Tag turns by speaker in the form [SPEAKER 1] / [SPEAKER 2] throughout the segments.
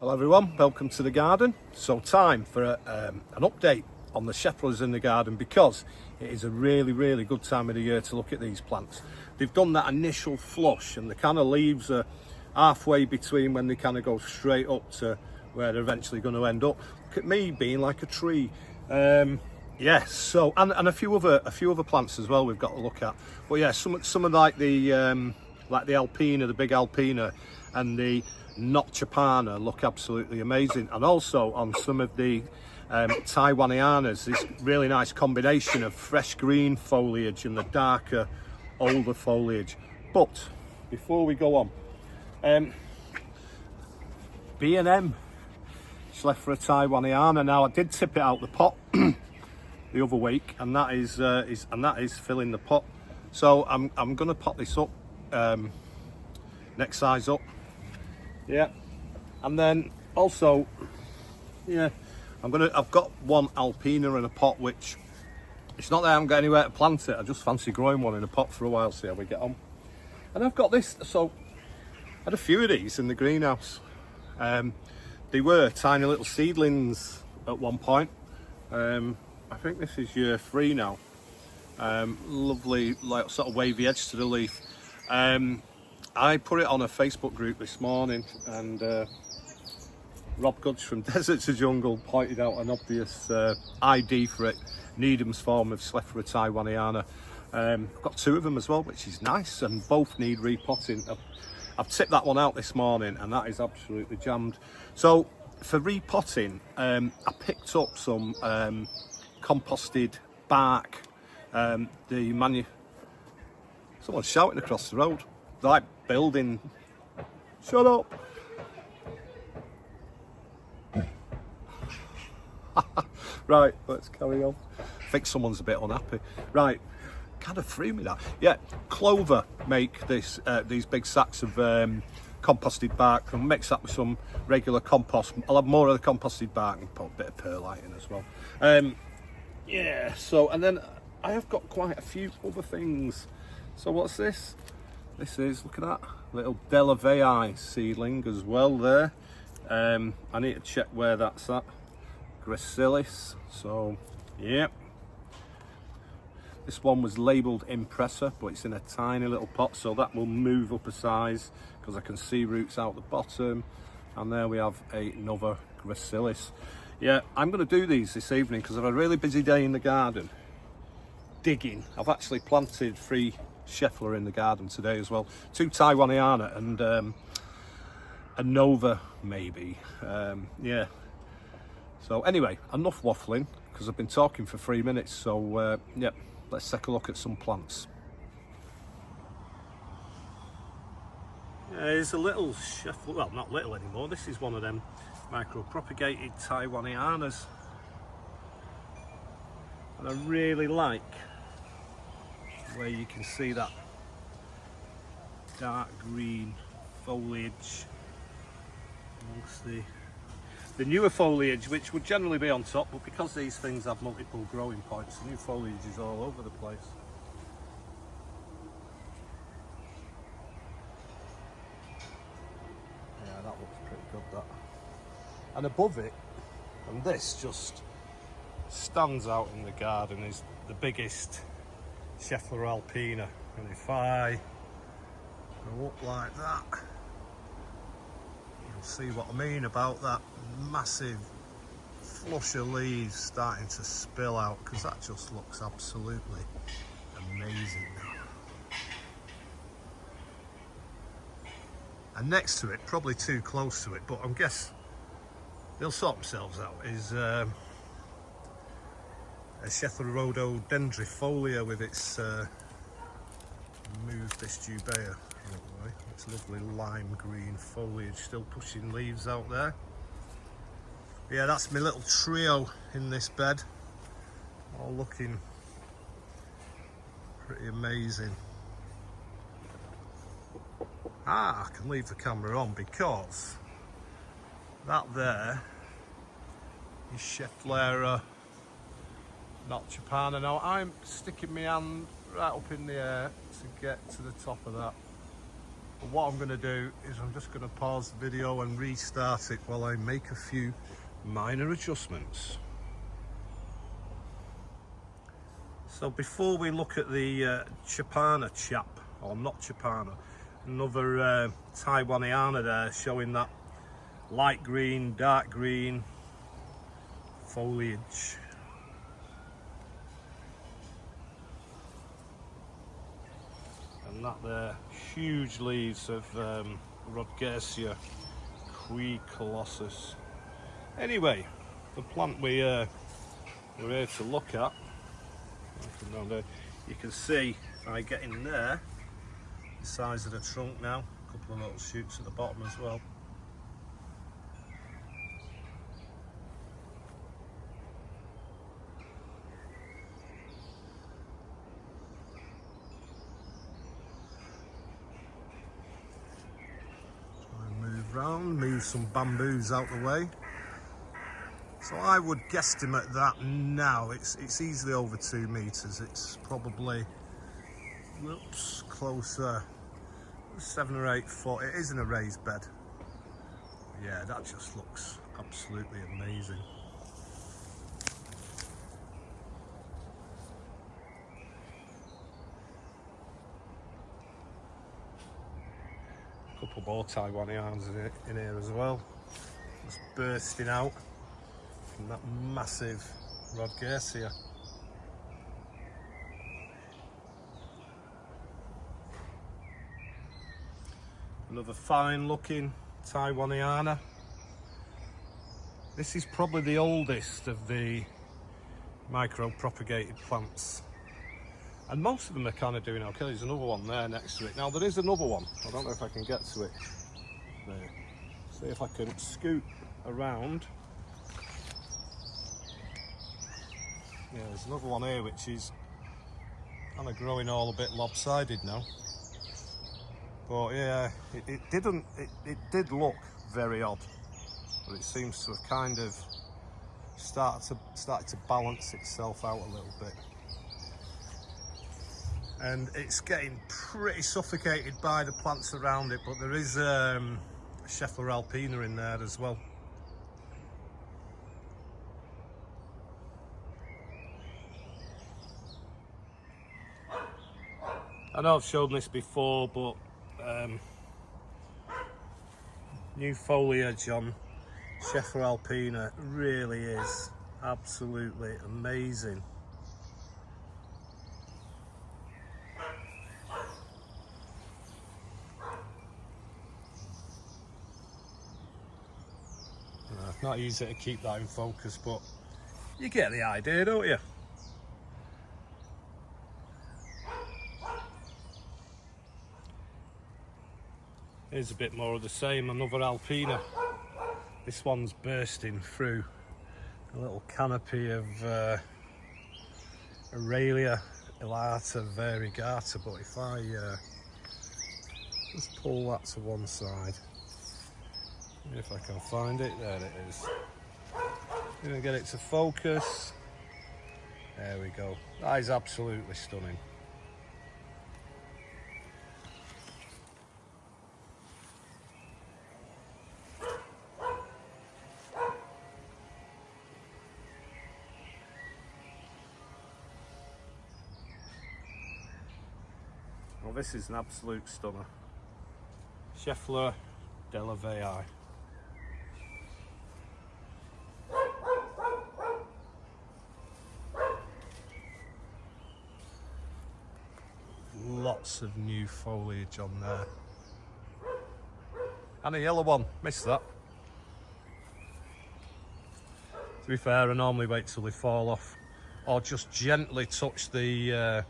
[SPEAKER 1] Hello everyone, welcome to the garden. So time for an update on the Scheffleras in the garden, because it is a really good time of the year to look at these plants. They've done that initial flush and the kind of leaves are halfway between when they kind of go straight up to where they're eventually going to end up. Look at me being like a tree. Yes, so and a few other plants as well we've got to look at. But yeah, some of like the Alpina, the big Alpina, and the Taiwaniana look absolutely amazing. And also on some of the Taiwanianas, this really nice combination of fresh green foliage and the darker, older foliage. But before we go on, B&M Schefflera Taiwaniana. Now I did tip it out the pot the other week, and that is filling the pot. So I'm going to pot this up, next size up. Yeah, and then also, yeah, I've got one Alpina in a pot, which it's not that I haven't got anywhere to plant it. I just fancy growing one in a pot for a while, see how we get on. And I've got this, so I had a few of these in the greenhouse. They were tiny little seedlings at one point. I think this is year 3 now. Lovely, like sort of wavy edge to the leaf. I put it on a Facebook group this morning, and Rob Goods from Desert to Jungle pointed out an obvious ID for it, Needham's form of Schefflera Taiwaniana. I've got 2 of them as well, which is nice, and both need repotting. I've tipped that one out this morning, and that is absolutely jammed. So for repotting, I picked up some composted bark. Someone's shouting across the road. They're like building. Shut up. Right, let's carry on. I think someone's a bit unhappy. Right, kind of threw me that. Yeah, Clover make this these big sacks of composted bark and mix that with some regular compost. I'll have more of the composted bark and put a bit of perlite in as well. Yeah, so, and then I have got quite a few other things. So what's this? This is, look at that, little Delavei seedling as well there. I need to check where that's at. Gracilis, so yeah. This one was labelled Impressor, but it's in a tiny little pot, so that will move up a size because I can see roots out the bottom. And there we have another Gracilis. Yeah, I'm going to do these this evening because I've had a really busy day in the garden digging. I've actually planted 3 Schefflera in the garden today as well, 2 Taiwaniana and a Nova maybe. Yeah, so anyway, enough waffling because I've been talking for 3 minutes. So yeah, let's take a look at some plants. There's a little Schefflera, well, not little anymore, this is one of them micro-propagated Taiwanianas, and I really like where you can see that dark green foliage amongst the newer foliage, which would generally be on top, but because these things have multiple growing points, the new foliage is all over the place. Yeah, that looks pretty good, that. And above it, and this just stands out in the garden, is the biggest Schefflera Alpina. And if I go up like that, you'll see what I mean about that massive flush of leaves starting to spill out, because that just looks absolutely amazing now. And next to it, probably too close to it, but I guess they'll sort themselves out, is a Schefflera rhododendrifolia with its move this dubia. It's lovely lime green foliage still pushing leaves out there. Yeah, that's my little trio in this bed, all looking pretty amazing. I can leave the camera on because that there is Schefflera Taiwaniana. Now I'm sticking my hand right up in the air to get to the top of that. But what I'm going to do is I'm just going to pause the video and restart it while I make a few minor adjustments. So before we look at the Chapana chap, or not Chapana, another Taiwaniana there, showing that light green, dark green foliage. And that there, huge leaves of Rodgersia qui colossus. Anyway, the plant we're here to look at, you can see if I get in there, the size of the trunk now, a couple of little shoots at the bottom as well. Move some bamboos out the way. So I would guesstimate that now it's easily over 2 meters. It's probably closer 7 or 8 foot. It is in a raised bed. Yeah, that just looks absolutely amazing. Couple more Taiwanians in here as well, just bursting out from that massive Rodgersia. Another fine looking Taiwaniana. This is probably the oldest of the micro propagated plants. And most of them are kind of doing okay. There's another one there next to it. Now there is another one. I don't know if I can get to it. There. See if I can scoot around. Yeah, there's another one here which is kind of growing all a bit lopsided now. But yeah, it did look very odd. But it seems to have kind of started to balance itself out a little bit. And it's getting pretty suffocated by the plants around it, but there is Schefflera alpina in there as well. I know I've shown this before, but new foliage on Schefflera alpina really is absolutely amazing. Not easy to keep that in focus, but you get the idea, don't you? Here's a bit more of the same, another alpina. This one's bursting through a little canopy of Aurelia elata variegata, but if I just pull that to one side, if I can find it, there it is. I'm gonna get it to focus. There we go. That is absolutely stunning. Well, this is an absolute stunner. Schefflera della Vei. Lots of new foliage on there. And a yellow one, missed that. To be fair, I normally wait till they fall off, or just gently touch the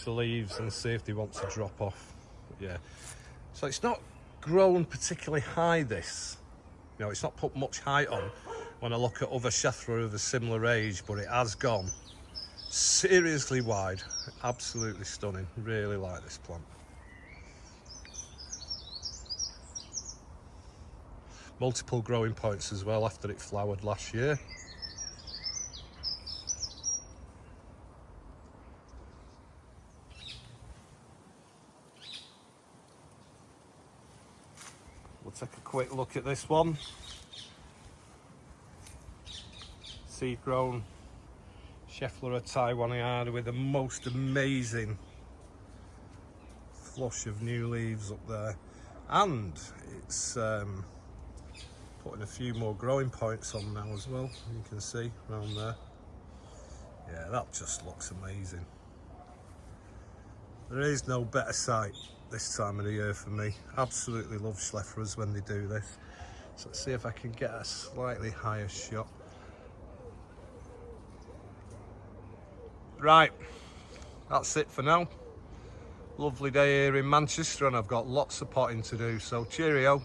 [SPEAKER 1] leaves and see if they want to drop off. But yeah, so it's not grown particularly high, this. You know, it's not put much height on when I look at other Schefflera of a similar age, but it has gone seriously wide. Absolutely stunning. Really like this plant. Multiple growing points as well after it flowered last year. quick look at this one. Seed grown Schefflera Taiwaniana with the most amazing flush of new leaves up there, and it's putting a few more growing points on now as well. You can see around there. Yeah, that just looks amazing. There is no better sight this time of the year for me. Absolutely love Scheffleras when they do this. So let's see if I can get a slightly higher shot. Right, that's it for now. Lovely day here in Manchester and I've got lots of potting to do, so cheerio.